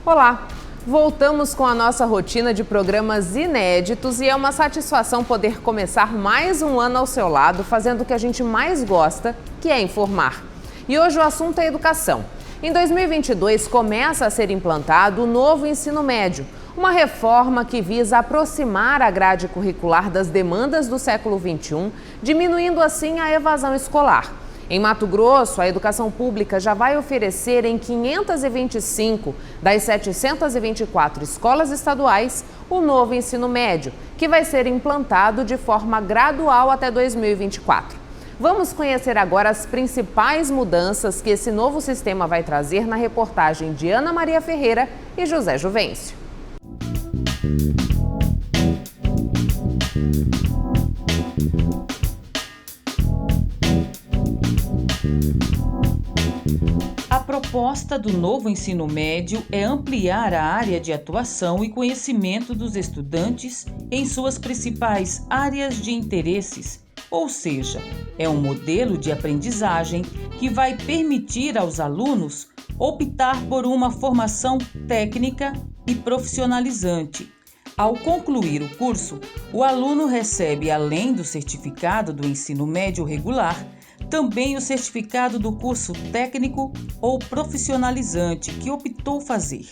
Olá! Voltamos com a nossa rotina de programas inéditos e é uma satisfação poder começar mais um ano ao seu lado, fazendo o que a gente mais gosta, que é informar. E hoje o assunto é educação. Em 2022 começa a ser implantado o novo ensino médio, uma reforma que visa aproximar a grade curricular das demandas do século XXI, diminuindo assim a evasão escolar. Em Mato Grosso, a educação pública já vai oferecer em 525 das 724 escolas estaduais o novo ensino médio, que vai ser implantado de forma gradual até 2024. Vamos conhecer agora as principais mudanças que esse novo sistema vai trazer na reportagem de Ana Maria Ferreira e José Juvencio. A proposta do novo ensino médio é ampliar a área de atuação e conhecimento dos estudantes em suas principais áreas de interesses, ou seja, é um modelo de aprendizagem que vai permitir aos alunos optar por uma formação técnica e profissionalizante. Ao concluir o curso, o aluno recebe, além do certificado do ensino médio regular, também o certificado do curso técnico ou profissionalizante que optou fazer.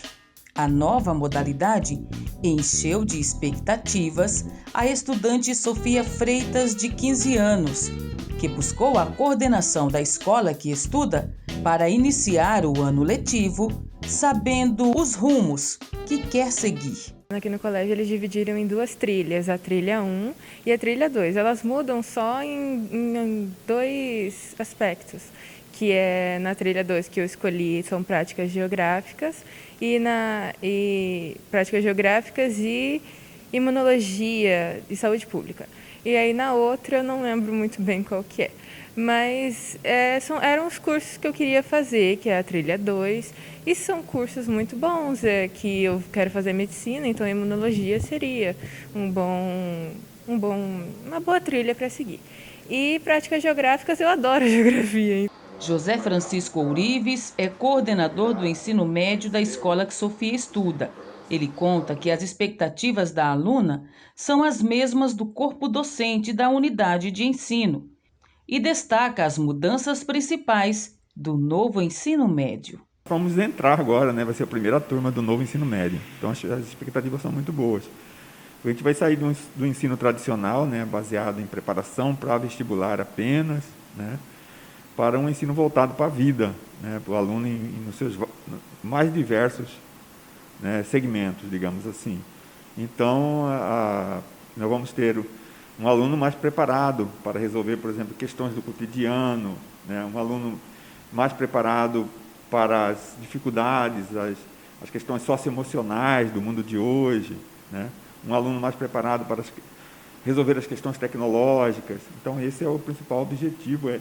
A nova modalidade encheu de expectativas a estudante Sofia Freitas, de 15 anos, que buscou a coordenação da escola que estuda para iniciar o ano letivo, sabendo os rumos que quer seguir. Aqui no colégio eles dividiram em duas trilhas, a trilha 1 e a trilha 2. Elas mudam só em dois aspectos, que é na trilha 2 que eu escolhi são práticas geográficas e práticas geográficas e imunologia e saúde pública. E aí na outra eu não lembro muito bem qual que é. Mas eram os cursos que eu queria fazer, que é a trilha 2, e são cursos muito bons, que eu quero fazer medicina, então a imunologia seria uma boa trilha para seguir. E práticas geográficas, eu adoro geografia. Hein? José Francisco Ourives é coordenador do ensino médio da escola que Sofia estuda. Ele conta que as expectativas da aluna são as mesmas do corpo docente da unidade de ensino e destaca as mudanças principais do novo ensino médio. Vamos entrar agora, vai ser a primeira turma do novo ensino médio, então as expectativas são muito boas. A gente vai sair do ensino tradicional, baseado em preparação para vestibular apenas, para um ensino voltado para a vida, para o aluno nos seus mais diversos segmentos, digamos assim. Então, nós vamos ter um aluno mais preparado para resolver, por exemplo, questões do cotidiano, um aluno mais preparado para as dificuldades, as questões socioemocionais do mundo de hoje, um aluno mais preparado para resolver as questões tecnológicas. Então, esse é o principal objetivo, é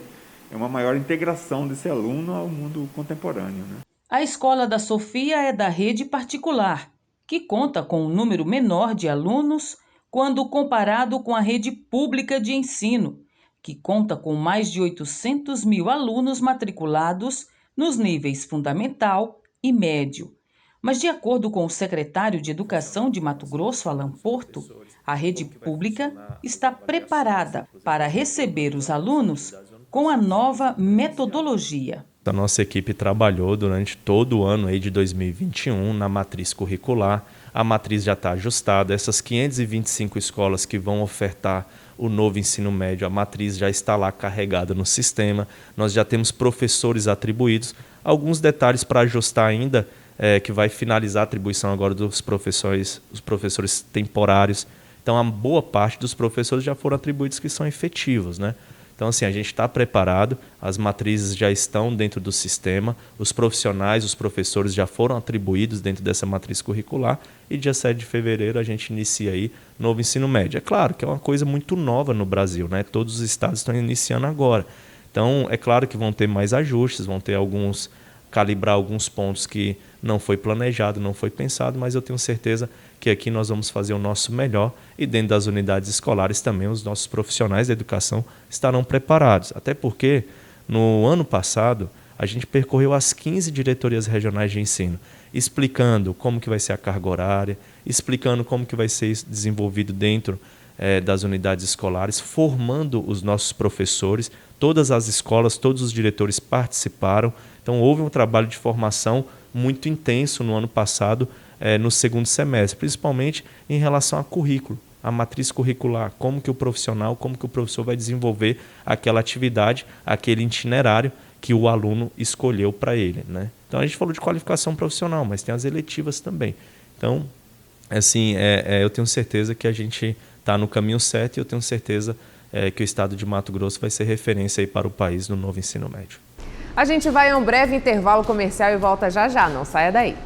uma maior integração desse aluno ao mundo contemporâneo. A escola da Sofia é da rede particular, que conta com um número menor de alunos quando comparado com a rede pública de ensino, que conta com mais de 800 mil alunos matriculados nos níveis fundamental e médio. Mas, de acordo com o secretário de Educação de Mato Grosso, Alan Porto, a rede pública está preparada para receber os alunos com a nova metodologia. A nossa equipe trabalhou durante todo o ano aí de 2021 na matriz curricular. A matriz já está ajustada. Essas 525 escolas que vão ofertar o novo ensino médio, a matriz já está lá carregada no sistema. Nós já temos professores atribuídos. Alguns detalhes para ajustar ainda, que vai finalizar a atribuição agora dos professores, os professores temporários. Então, a boa parte dos professores já foram atribuídos que são efetivos, Então, assim, a gente está preparado, as matrizes já estão dentro do sistema, os profissionais, os professores já foram atribuídos dentro dessa matriz curricular e dia 7 de fevereiro a gente inicia aí novo ensino médio. É claro que é uma coisa muito nova no Brasil, Todos os estados estão iniciando agora. Então, é claro que vão ter mais ajustes, vão ter calibrar alguns pontos que não foi planejado, não foi pensado, mas eu tenho certeza que aqui nós vamos fazer o nosso melhor e dentro das unidades escolares também os nossos profissionais da educação estarão preparados. Até porque no ano passado A gente percorreu as 15 diretorias regionais de ensino, explicando como que vai ser a carga horária, explicando como que vai ser desenvolvido dentro das unidades escolares, formando os nossos professores. Todas as escolas, todos os diretores participaram. Então, houve um trabalho de formação muito intenso no ano passado, no segundo semestre, principalmente em relação a currículo, a matriz curricular, como que o professor vai desenvolver aquela atividade, aquele itinerário que o aluno escolheu para ele, né? Então, a gente falou de qualificação profissional, mas tem as eletivas também. Então, assim, eu tenho certeza que a gente está no caminho certo e eu tenho certeza que o estado de Mato Grosso vai ser referência aí para o país no novo ensino médio. A gente vai a um breve intervalo comercial e volta já já, não saia daí.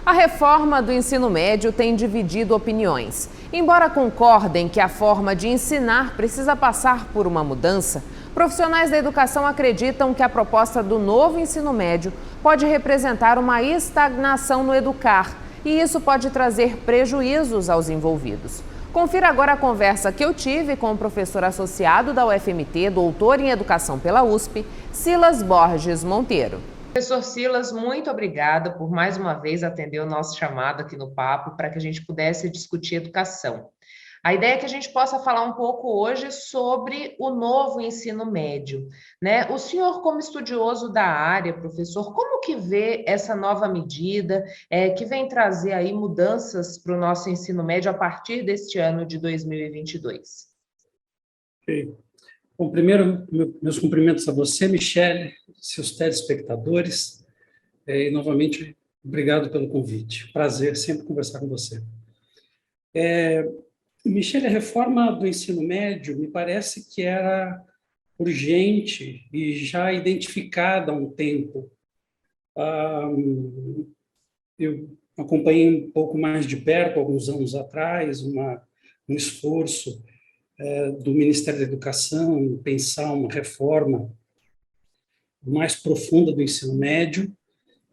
A reforma do ensino médio tem dividido opiniões. Embora concordem que a forma de ensinar precisa passar por uma mudança, profissionais da educação acreditam que a proposta do novo ensino médio pode representar uma estagnação no educar e isso pode trazer prejuízos aos envolvidos. Confira agora a conversa que eu tive com o professor associado da UFMT, doutor em educação pela USP, Silas Borges Monteiro. Professor Silas, muito obrigada por mais uma vez atender o nosso chamado aqui no Papo para que a gente pudesse discutir educação. A ideia é que a gente possa falar um pouco hoje sobre o novo ensino médio, né? O senhor, como estudioso da área, professor, como que vê essa nova medida que vem trazer aí mudanças para o nosso ensino médio a partir deste ano de 2022? Ok. Bom, primeiro, meus cumprimentos a você, Michele, seus telespectadores, e novamente, obrigado pelo convite. Prazer sempre conversar com você. Michele, a reforma do ensino médio me parece que era urgente e já identificada há um tempo. Eu acompanhei um pouco mais de perto, alguns anos atrás, um esforço do Ministério da Educação em pensar uma reforma mais profunda do ensino médio,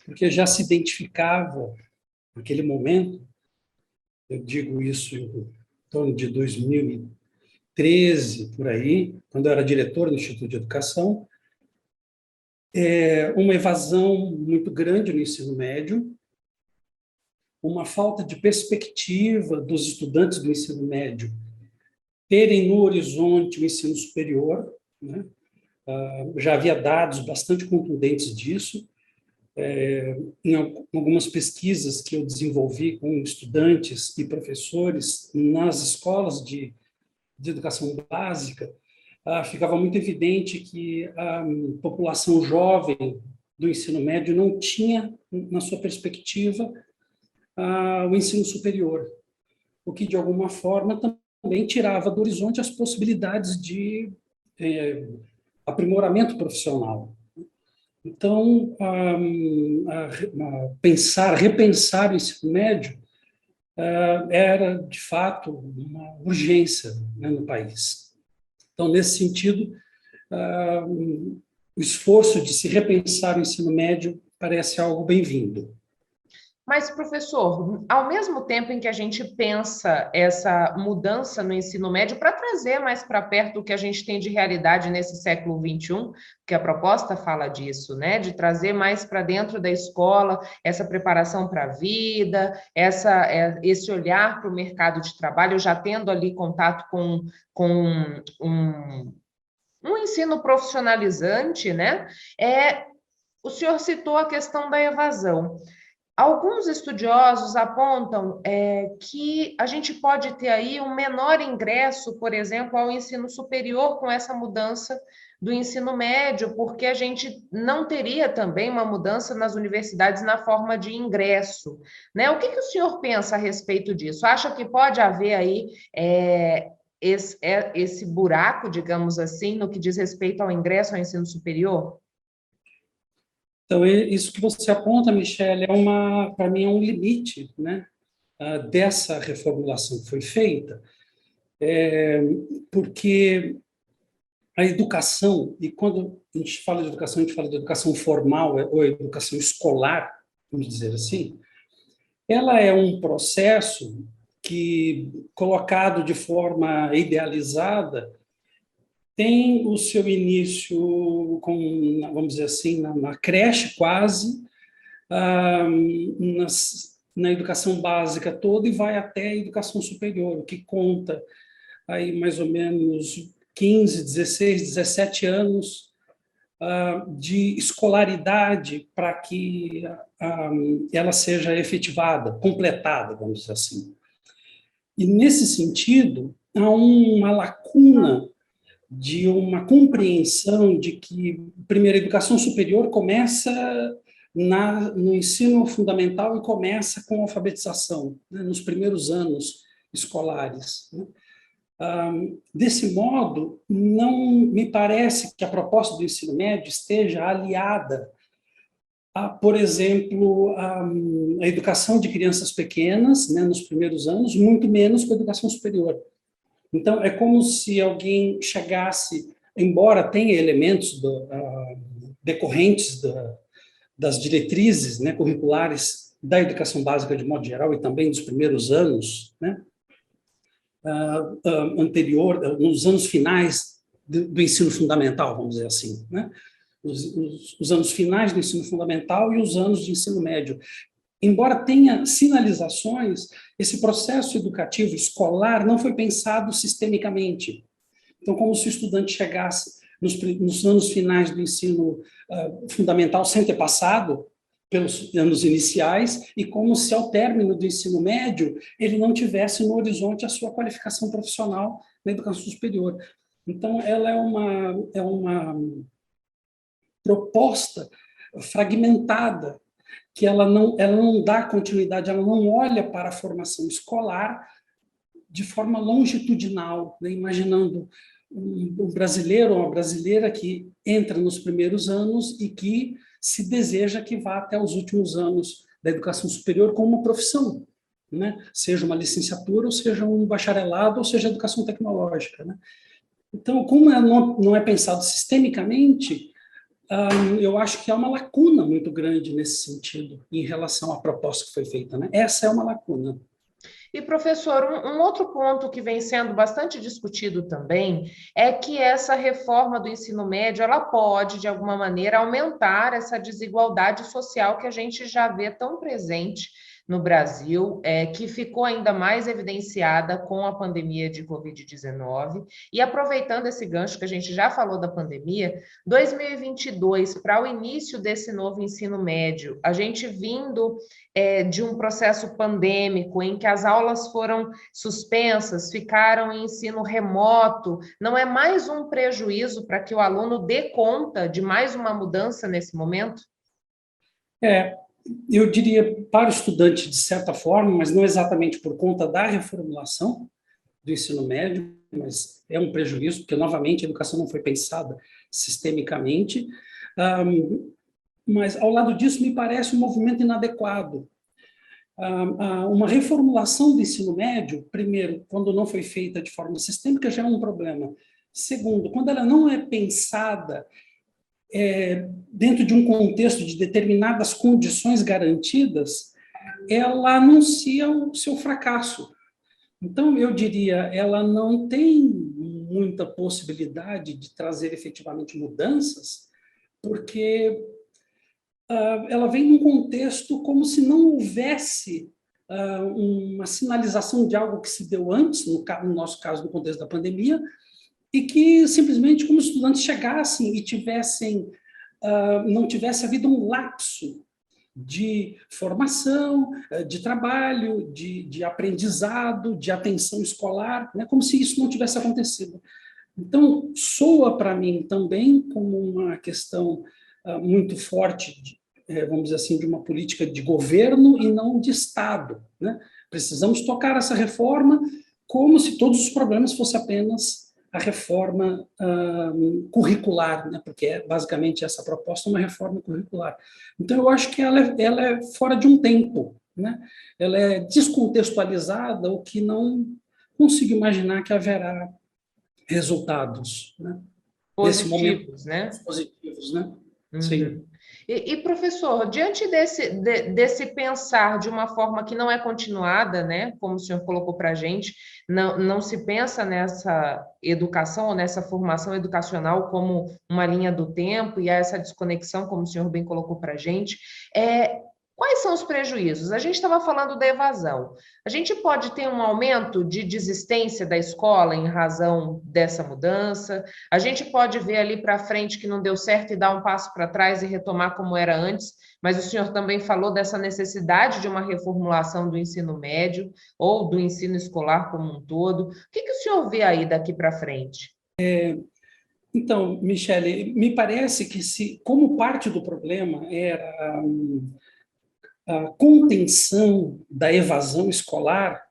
porque já se identificava, naquele momento, eu digo isso em torno de 2013, por aí, quando eu era diretor do Instituto de Educação, uma evasão muito grande no ensino médio, uma falta de perspectiva dos estudantes do ensino médio terem no horizonte o ensino superior, né? Já havia dados bastante contundentes disso. Em algumas pesquisas que eu desenvolvi com estudantes e professores nas escolas de educação básica, ficava muito evidente que a população jovem do ensino médio não tinha, na sua perspectiva, o ensino superior, o que, de alguma forma, também tirava do horizonte as possibilidades de aprimoramento profissional. Então, repensar o ensino médio era, de fato, uma urgência, né, no país. Então, nesse sentido, o esforço de se repensar o ensino médio parece algo bem-vindo. Mas, professor, ao mesmo tempo em que a gente pensa essa mudança no ensino médio para trazer mais para perto o que a gente tem de realidade nesse século XXI, que a proposta fala disso, né? De trazer mais para dentro da escola essa preparação para a vida, esse olhar para o mercado de trabalho, já tendo ali contato com um ensino profissionalizante, né? O senhor citou a questão da evasão. Alguns estudiosos apontam que a gente pode ter aí um menor ingresso, por exemplo, ao ensino superior com essa mudança do ensino médio, porque a gente não teria também uma mudança nas universidades na forma de ingresso, né? O que o senhor pensa a respeito disso? Acha que pode haver aí esse buraco, digamos assim, no que diz respeito ao ingresso ao ensino superior? Então, isso que você aponta, Michele, para mim, é um limite, né, dessa reformulação que foi feita, porque a educação, e quando a gente fala de educação formal ou educação escolar, vamos dizer assim, ela é um processo que, colocado de forma idealizada, tem o seu início vamos dizer assim, na creche quase, na educação básica toda e vai até a educação superior, o que conta aí mais ou menos 15, 16, 17 anos de escolaridade para que ela seja efetivada, completada, vamos dizer assim. E, nesse sentido, há uma lacuna de uma compreensão de que, primeiro, a educação superior começa no ensino fundamental e começa com a alfabetização, né, nos primeiros anos escolares. Né? Desse modo, não me parece que a proposta do ensino médio esteja aliada por exemplo, a educação de crianças pequenas, né, nos primeiros anos, muito menos com a educação superior. Então, é como se alguém chegasse, embora tenha elementos decorrentes das diretrizes, né, curriculares da educação básica de modo geral e também dos primeiros anos, né, nos anos finais do ensino fundamental, vamos dizer assim, né, os anos finais do ensino fundamental e os anos de ensino médio. Embora tenha sinalizações, esse processo educativo escolar não foi pensado sistemicamente. Então, como se o estudante chegasse nos anos finais do ensino fundamental sem ter passado pelos anos iniciais e como se, ao término do ensino médio, ele não tivesse no horizonte a sua qualificação profissional na educação superior. Então, ela é uma proposta fragmentada, que ela não dá continuidade, ela não olha para a formação escolar de forma longitudinal, né? Imaginando um brasileiro ou uma brasileira que entra nos primeiros anos e que se deseja que vá até os últimos anos da educação superior como uma profissão, né? Seja uma licenciatura, ou seja um bacharelado, ou seja educação tecnológica, né? Então, como não é pensado sistemicamente, eu acho que há uma lacuna muito grande nesse sentido, em relação à proposta que foi feita, né? Essa é uma lacuna. E, professor, um outro ponto que vem sendo bastante discutido também é que essa reforma do ensino médio, ela pode, de alguma maneira, aumentar essa desigualdade social que a gente já vê tão presente no Brasil, que ficou ainda mais evidenciada com a pandemia de Covid-19. E aproveitando esse gancho que a gente já falou da pandemia, 2022, para o início desse novo ensino médio, a gente vindo de um processo pandêmico em que as aulas foram suspensas, ficaram em ensino remoto, não é mais um prejuízo para que o aluno dê conta de mais uma mudança nesse momento? Eu diria para o estudante, de certa forma, mas não exatamente por conta da reformulação do ensino médio, mas é um prejuízo, porque, novamente, a educação não foi pensada sistemicamente. Mas, ao lado disso, me parece um movimento inadequado. Uma reformulação do ensino médio, primeiro, quando não foi feita de forma sistêmica, já é um problema. Segundo, quando ela não é pensada dentro de um contexto de determinadas condições garantidas, ela anuncia o seu fracasso. Então, eu diria, ela não tem muita possibilidade de trazer efetivamente mudanças, porque ela vem num contexto como se não houvesse uma sinalização de algo que se deu antes, no nosso caso, no contexto da pandemia, e que simplesmente como os estudantes chegassem e não tivesse havido um lapso de formação, de trabalho, de aprendizado, de atenção escolar, né, como se isso não tivesse acontecido. Então, soa para mim também como uma questão muito forte, vamos dizer assim, de uma política de governo e não de Estado, né? Precisamos tocar essa reforma como se todos os problemas fossem apenas a reforma curricular, né? Porque é basicamente essa proposta uma reforma curricular. Então, eu acho que ela é fora de um tempo, né? Ela é descontextualizada, o que não consigo imaginar que haverá resultados, né? Positivos, né? Positivos, né? Uhum. Sim. Professor, diante desse pensar de uma forma que não é continuada, né, como o senhor colocou para a gente, não se pensa nessa educação ou nessa formação educacional como uma linha do tempo, e há essa desconexão, como o senhor bem colocou para a gente, quais são os prejuízos? A gente estava falando da evasão. A gente pode ter um aumento de desistência da escola em razão dessa mudança. A gente pode ver ali para frente que não deu certo e dar um passo para trás e retomar como era antes, mas o senhor também falou dessa necessidade de uma reformulação do ensino médio ou do ensino escolar como um todo. O que o senhor vê aí daqui para frente? Então, Michele, me parece que como parte do problema era a contenção da evasão escolar,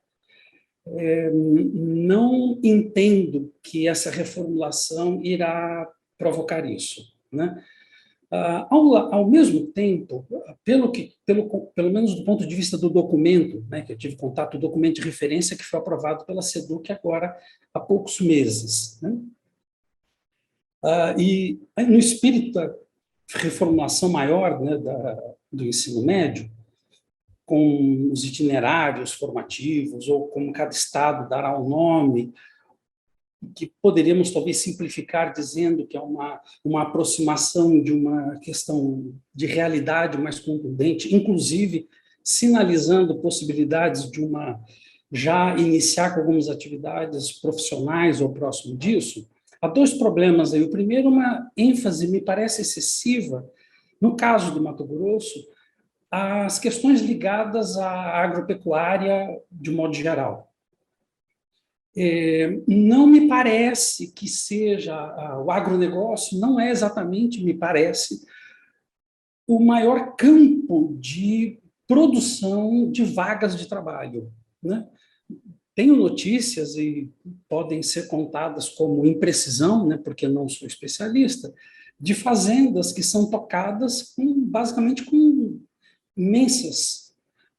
não entendo que essa reformulação irá provocar isso, né? Ao mesmo tempo, pelo menos do ponto de vista do documento, né, que eu tive contato, o documento de referência que foi aprovado pela SEDUC agora há poucos meses, né? E no espírito da reformulação maior, né, do ensino médio, com os itinerários formativos, ou como cada estado dará um nome, que poderíamos talvez simplificar dizendo que é uma aproximação de uma questão de realidade mais contundente, inclusive sinalizando possibilidades de já iniciar com algumas atividades profissionais ou próximo disso. Há dois problemas aí. O primeiro, uma ênfase, me parece excessiva, no caso do Mato Grosso, as questões ligadas à agropecuária de modo geral. Não me parece que seja, o agronegócio não é exatamente, me parece, o maior campo de produção de vagas de trabalho, né? Tenho notícias, e podem ser contadas como imprecisão, né, porque não sou especialista, de fazendas que são tocadas basicamente com imensas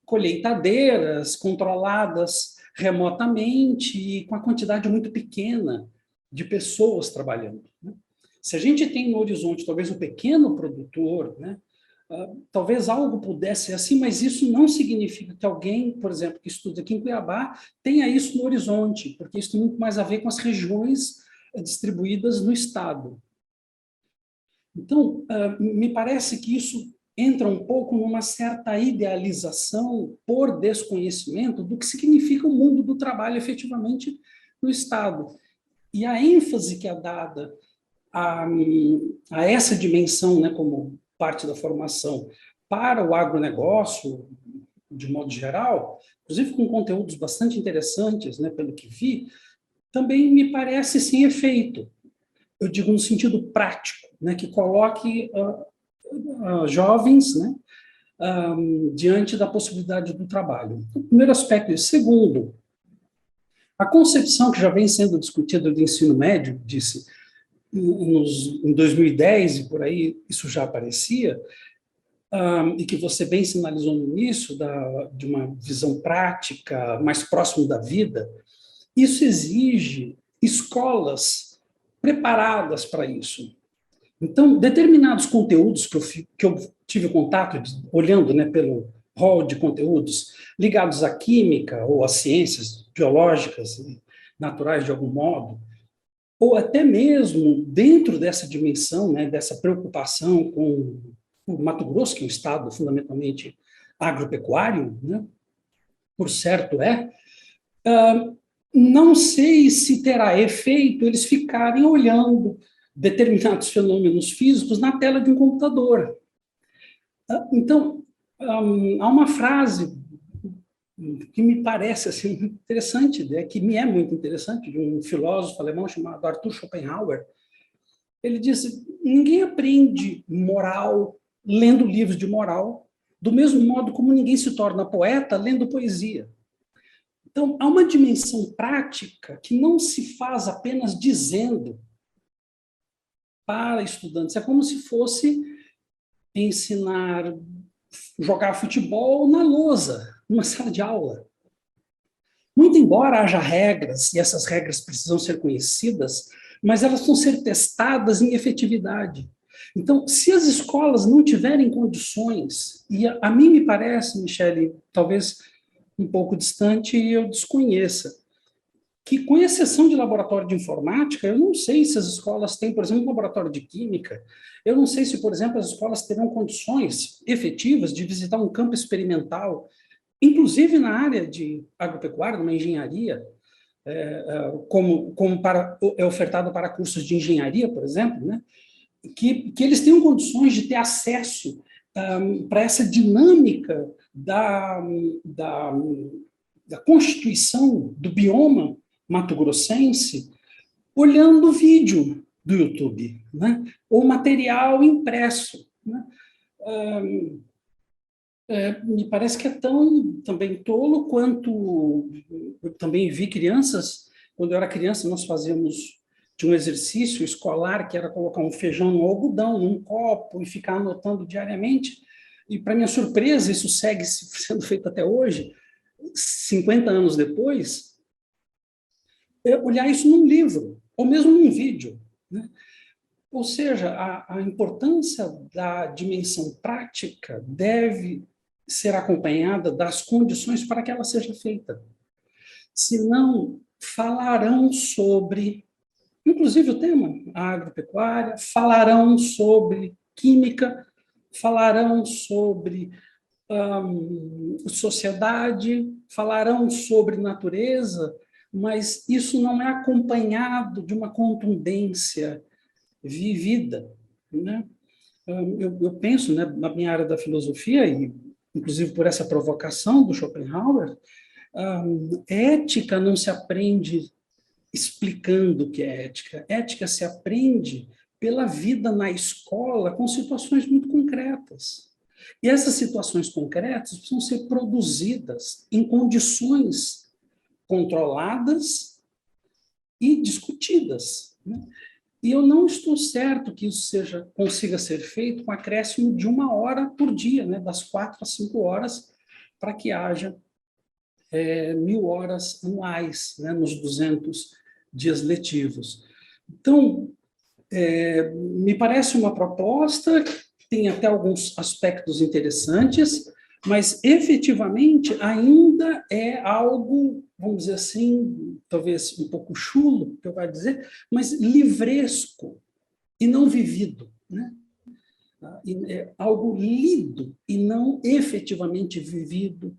colheitadeiras controladas remotamente e com a quantidade muito pequena de pessoas trabalhando, né? Se a gente tem no horizonte talvez um pequeno produtor, né, talvez algo pudesse ser assim, mas isso não significa que alguém, por exemplo, que estuda aqui em Cuiabá, tenha isso no horizonte, porque isso tem muito mais a ver com as regiões distribuídas no estado. Então, me parece que isso entra um pouco numa certa idealização por desconhecimento do que significa o mundo do trabalho efetivamente no Estado. E a ênfase que é dada a essa dimensão, né, como parte da formação, para o agronegócio, de modo geral, inclusive com conteúdos bastante interessantes, né, pelo que vi, também me parece sem efeito. Eu digo no sentido prático, né, que coloque jovens, né, diante da possibilidade do trabalho. O primeiro aspecto é isso. Segundo, a concepção que já vem sendo discutida do ensino médio, disse, em 2010 e por aí isso já aparecia, e que você bem sinalizou no início, de uma visão prática, mais próximo da vida, isso exige escolas preparadas para isso. Então, determinados conteúdos que eu tive contato, olhando, né, pelo rol de conteúdos ligados à química ou às ciências biológicas e naturais de algum modo, ou até mesmo dentro dessa dimensão, né, dessa preocupação com o Mato Grosso, que é um estado fundamentalmente agropecuário, né, por certo não sei se terá efeito eles ficarem olhando determinados fenômenos físicos na tela de um computador. Então, há uma frase que me parece assim, interessante, né, que me é muito interessante, de um filósofo alemão chamado Arthur Schopenhauer. Ele disse: ninguém aprende moral lendo livros de moral, do mesmo modo como ninguém se torna poeta lendo poesia. Então, há uma dimensão prática que não se faz apenas dizendo para estudantes. É como se fosse ensinar, jogar futebol na lousa, numa sala de aula. Muito embora haja regras, e essas regras precisam ser conhecidas, mas elas vão ser testadas em efetividade. Então, se as escolas não tiverem condições, e a mim me parece, Michele, talvez um pouco distante e eu desconheça, que, com exceção de laboratório de informática, eu não sei se as escolas têm, por exemplo, um laboratório de química, eu não sei se, por exemplo, as escolas terão condições efetivas de visitar um campo experimental, inclusive na área de agropecuária, numa engenharia, como é ofertado para cursos de engenharia, por exemplo, né? Que eles tenham condições de ter acesso para essa dinâmica da constituição do bioma mato-grossense, olhando o vídeo do YouTube, né? Ou material impresso, né? Me parece que é tão também tolo quanto... Eu também vi crianças, quando eu era criança, nós fazíamos de um exercício escolar que era colocar um feijão no algodão, num copo, e ficar anotando diariamente. E, para minha surpresa, isso segue sendo feito até hoje, 50 anos depois, olhar isso num livro, ou mesmo num vídeo, né? Ou seja, a importância da dimensão prática deve ser acompanhada das condições para que ela seja feita. Senão, falarão sobre, inclusive o tema, a agropecuária, falarão sobre química, falarão sobre sociedade, falarão sobre natureza, mas isso não é acompanhado de uma contundência vivida, né? Eu penso, né, na minha área da filosofia, e inclusive por essa provocação do Schopenhauer, ética não se aprende explicando o que é ética. Ética se aprende pela vida na escola com situações muito concretas. E essas situações concretas precisam ser produzidas em condições controladas e discutidas, né? E eu não estou certo que isso consiga ser feito com acréscimo de 1 hora por dia, né? Das 4 às 5 horas, para que haja 1.000 horas anuais, né? Nos 200 dias letivos. Então, me parece uma proposta que tem até alguns aspectos interessantes, mas efetivamente ainda é algo, vamos dizer assim, talvez um pouco chulo, que eu vou dizer, mas livresco e não vivido, né? É algo lido e não efetivamente vivido,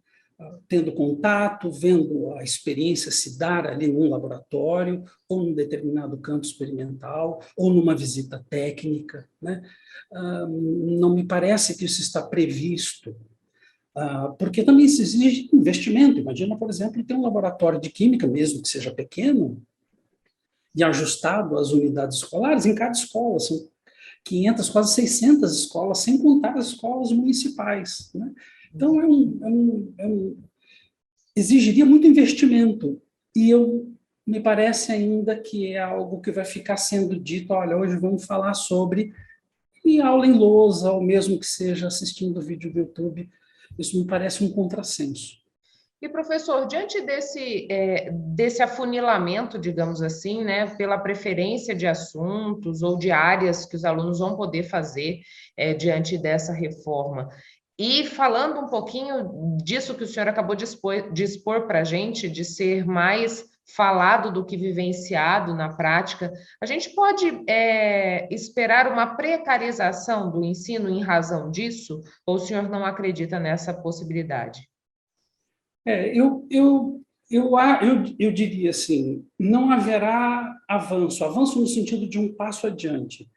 tendo contato, vendo a experiência se dar ali num laboratório, ou num determinado campo experimental, ou numa visita técnica, né? Não me parece que isso está previsto, porque também se exige investimento. Imagina, por exemplo, ter um laboratório de química, mesmo que seja pequeno, e ajustado às unidades escolares, em cada escola. São 500, quase 600 escolas, sem contar as escolas municipais, né? Então, exigiria muito investimento, e me parece ainda que é algo que vai ficar sendo dito, olha, hoje vamos falar sobre, e aula em lousa, ou mesmo que seja assistindo vídeo do YouTube. Isso me parece um contrassenso. E, professor, diante desse afunilamento, digamos assim, né, pela preferência de assuntos ou de áreas que os alunos vão poder fazer diante dessa reforma, e falando um pouquinho disso que o senhor acabou de expor para a gente, de ser mais falado do que vivenciado na prática, a gente pode esperar uma precarização do ensino em razão disso? Ou o senhor não acredita nessa possibilidade? Eu diria assim, não haverá avanço no sentido de um passo adiante.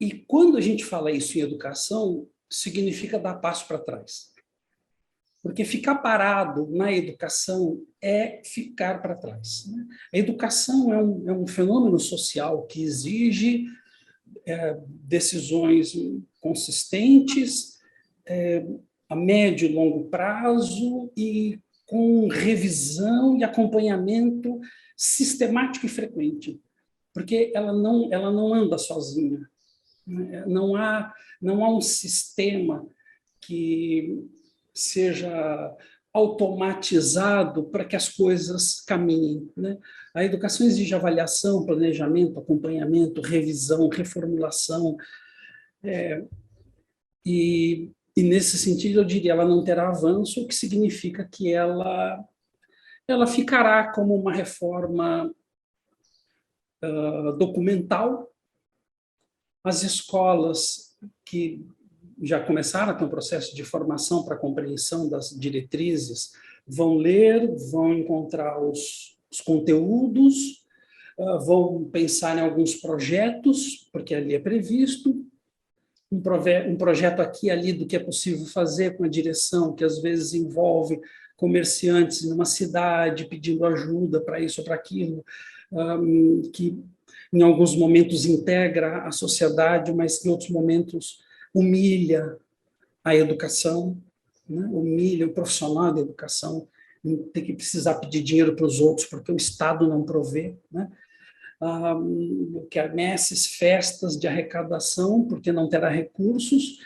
E quando a gente fala isso em educação, significa dar passo para trás. Porque ficar parado na educação é ficar para trás, né? A educação é um fenômeno social que exige decisões consistentes, a médio e longo prazo, e com revisão e acompanhamento sistemático e frequente, porque ela não anda sozinha, né? Não há um sistema que seja automatizado para que as coisas caminhem, né? A educação exige avaliação, planejamento, acompanhamento, revisão, reformulação. E nesse sentido, eu diria, ela não terá avanço, o que significa que ela ficará como uma reforma documental. As escolas que já começaram a ter um processo de formação para a compreensão das diretrizes vão ler, vão encontrar os conteúdos, vão pensar em alguns projetos, porque ali é previsto, um projeto aqui e ali do que é possível fazer com a direção, que às vezes envolve comerciantes numa cidade pedindo ajuda para isso ou para aquilo, que em alguns momentos integra a sociedade, mas em outros momentos humilha a educação, né? Humilha o profissional da educação, tem que precisar pedir dinheiro para os outros porque o Estado não provê, né? Quermesses, festas de arrecadação, porque não terá recursos,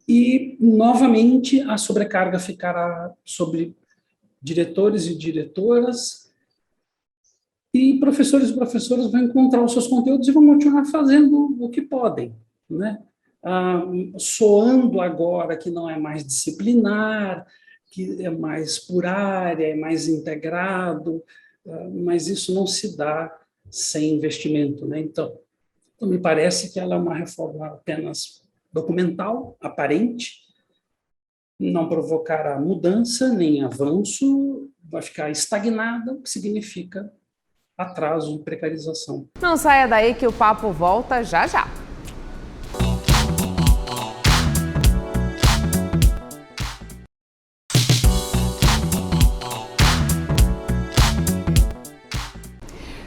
e, novamente, a sobrecarga ficará sobre diretores e diretoras, e professores e professoras vão encontrar os seus conteúdos e vão continuar fazendo o que podem, né? Soando agora que não é mais disciplinar, que é mais por área, é mais integrado, mas isso não se dá sem investimento, né? Então, me parece que ela é uma reforma apenas documental, aparente, não provocará mudança nem avanço, vai ficar estagnada, o que significa atraso e precarização. Não saia daí que o papo volta já já.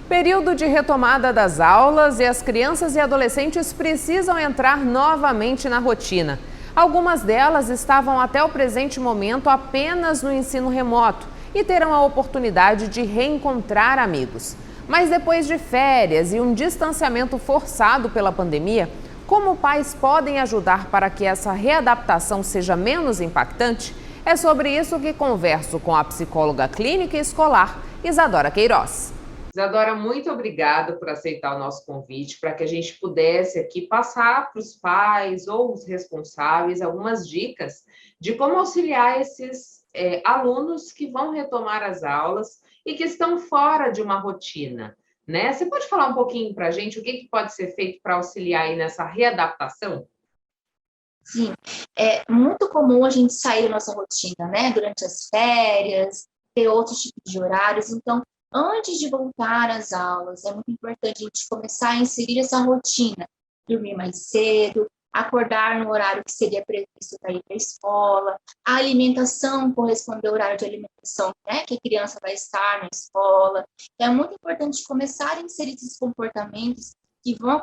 Período de retomada das aulas e as crianças e adolescentes precisam entrar novamente na rotina. Algumas delas estavam até o presente momento apenas no ensino remoto e terão a oportunidade de reencontrar amigos. Mas depois de férias e um distanciamento forçado pela pandemia, como pais podem ajudar para que essa readaptação seja menos impactante? É sobre isso que converso com a psicóloga clínica e escolar, Isadora Queiroz. Isadora, muito obrigada por aceitar o nosso convite para que a gente pudesse aqui passar para os pais ou os responsáveis algumas dicas de como auxiliar esses alunos que vão retomar as aulas e que estão fora de uma rotina, né? Você pode falar um pouquinho para a gente o que pode ser feito para auxiliar aí nessa readaptação? Sim, é muito comum a gente sair da nossa rotina, né? Durante as férias, ter outros tipos de horários, então antes de voltar às aulas, é muito importante a gente começar a inserir essa rotina, dormir mais cedo, acordar no horário que seria previsto para ir para a escola, a alimentação corresponder ao horário de alimentação, né, que a criança vai estar na escola. É muito importante começar a inserir esses comportamentos que vão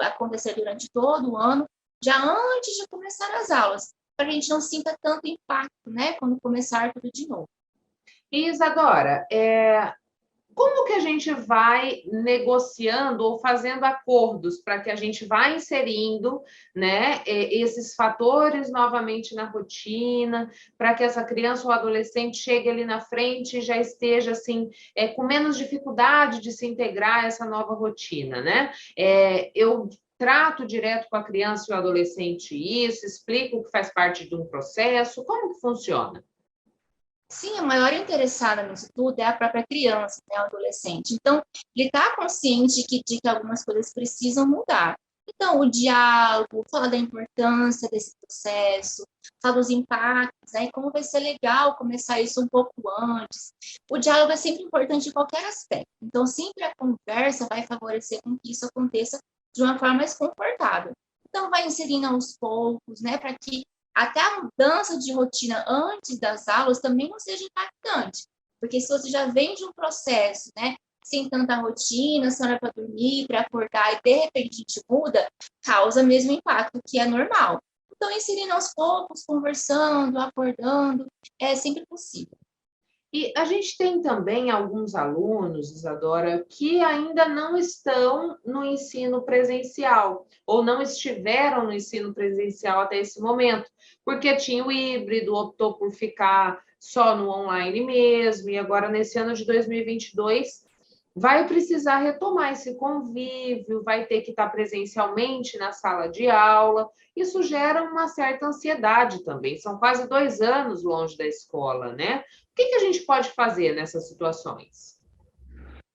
acontecer durante todo o ano, já antes de começar as aulas, para que a gente não sinta tanto impacto, né, quando começar tudo de novo. Isadora, como que a gente vai negociando ou fazendo acordos para que a gente vá inserindo, né, esses fatores novamente na rotina, para que essa criança ou adolescente chegue ali na frente e já esteja assim, com menos dificuldade de se integrar a essa nova rotina, né? Eu trato direto com a criança e o adolescente isso, explico que faz parte de um processo, como que funciona? Sim, a maior interessada nisso tudo é a própria criança, né, o adolescente. Então, ele está consciente de que algumas coisas precisam mudar. Então, o diálogo, falar da importância desse processo, falar dos impactos, né, como vai ser legal começar isso um pouco antes. O diálogo é sempre importante em qualquer aspecto. Então, sempre a conversa vai favorecer com que isso aconteça de uma forma mais confortável. Então, vai inserindo aos poucos, né, para que até a mudança de rotina antes das aulas também não seja impactante, porque se você já vem de um processo, né, sem tanta rotina, sem hora para dormir, para acordar, e de repente a gente muda, causa mesmo impacto, que é normal. Então, inserindo aos poucos, conversando, acordando, é sempre possível. E a gente tem também alguns alunos, Isadora, que ainda não estão no ensino presencial, ou não estiveram no ensino presencial até esse momento, porque tinha o híbrido, optou por ficar só no online mesmo, e agora nesse ano de 2022 vai precisar retomar esse convívio, vai ter que estar presencialmente na sala de aula. Isso gera uma certa ansiedade também. São quase 2 anos longe da escola, né? O que a gente pode fazer nessas situações?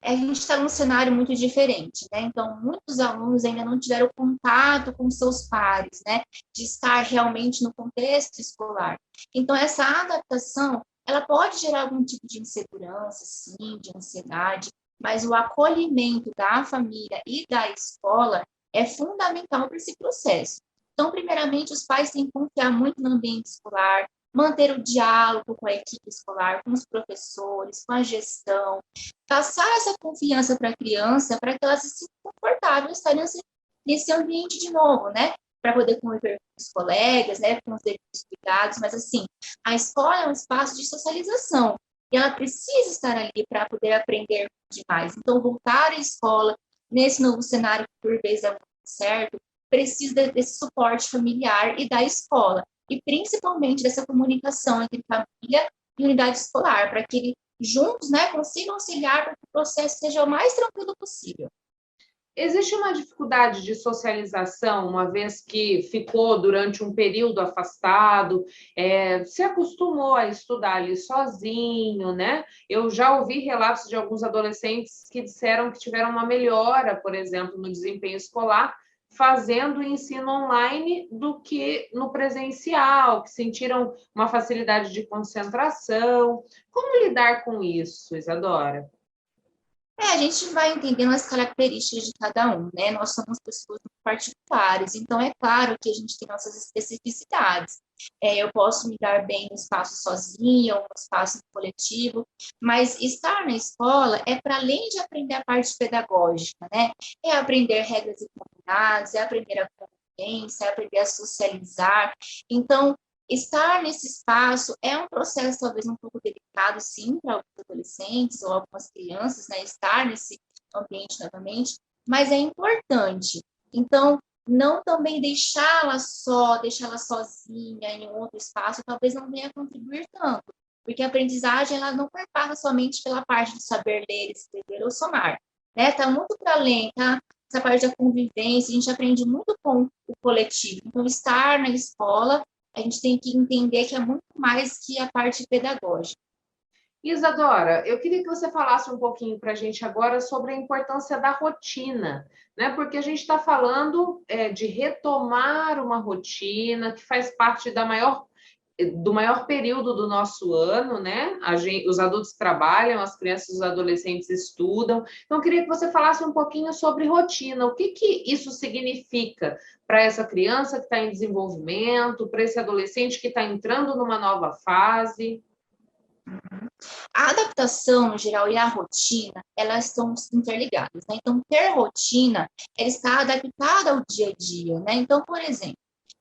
A gente está num cenário muito diferente, né? Então, muitos alunos ainda não tiveram contato com seus pares, né? De estar realmente no contexto escolar. Então, essa adaptação, ela pode gerar algum tipo de insegurança, sim, de ansiedade, mas o acolhimento da família e da escola é fundamental para esse processo. Então, primeiramente, os pais têm que confiar muito no ambiente escolar, manter o diálogo com a equipe escolar, com os professores, com a gestão, passar essa confiança para a criança, para que ela se sinta confortável em estar nesse ambiente de novo, né? Para poder conviver com os colegas, né? Com os devidos cuidados, mas assim, a escola é um espaço de socialização e ela precisa estar ali para poder aprender demais. Então, voltar à escola nesse novo cenário que por vezes é muito certo, precisa desse suporte familiar e da escola, e principalmente dessa comunicação entre família e unidade escolar, para que ele juntos, né, consigam auxiliar para que o processo seja o mais tranquilo possível. Existe uma dificuldade de socialização, uma vez que ficou durante um período afastado, se acostumou a estudar ali sozinho, né? Eu já ouvi relatos de alguns adolescentes que disseram que tiveram uma melhora, por exemplo, no desempenho escolar, fazendo o ensino online do que no presencial, que sentiram uma facilidade de concentração. Como lidar com isso, Isadora? A gente vai entendendo as características de cada um, né? Nós somos pessoas muito particulares, então é claro que a gente tem nossas especificidades. Eu posso me dar bem no espaço sozinha ou no espaço coletivo, mas estar na escola é para além de aprender a parte pedagógica, né? É aprender regras e comunidades, é aprender a convivência, é aprender a socializar. Então, estar nesse espaço é um processo talvez um pouco delicado, sim, para alguns adolescentes ou algumas crianças, né, estar nesse ambiente novamente, mas é importante. Então, não também deixá-la sozinha em um outro espaço, talvez não venha contribuir tanto, porque a aprendizagem ela não perpassa somente pela parte de saber ler, escrever ou somar, né? Tá muito para além, tá? Essa parte da convivência, a gente aprende muito com o coletivo. Então, estar na escola a gente tem que entender que é muito mais que a parte pedagógica. Isadora, eu queria que você falasse um pouquinho para a gente agora sobre a importância da rotina, né? Porque a gente está falando de retomar uma rotina que faz parte do maior período do nosso ano, né? Os adultos trabalham, as crianças e os adolescentes estudam. Então, eu queria que você falasse um pouquinho sobre rotina. O que isso significa para essa criança que está em desenvolvimento, para esse adolescente que está entrando numa nova fase? A adaptação, no geral, e a rotina, elas estão interligadas, né? Então, ter rotina, ela está adaptada ao dia a dia, né? Então, por exemplo,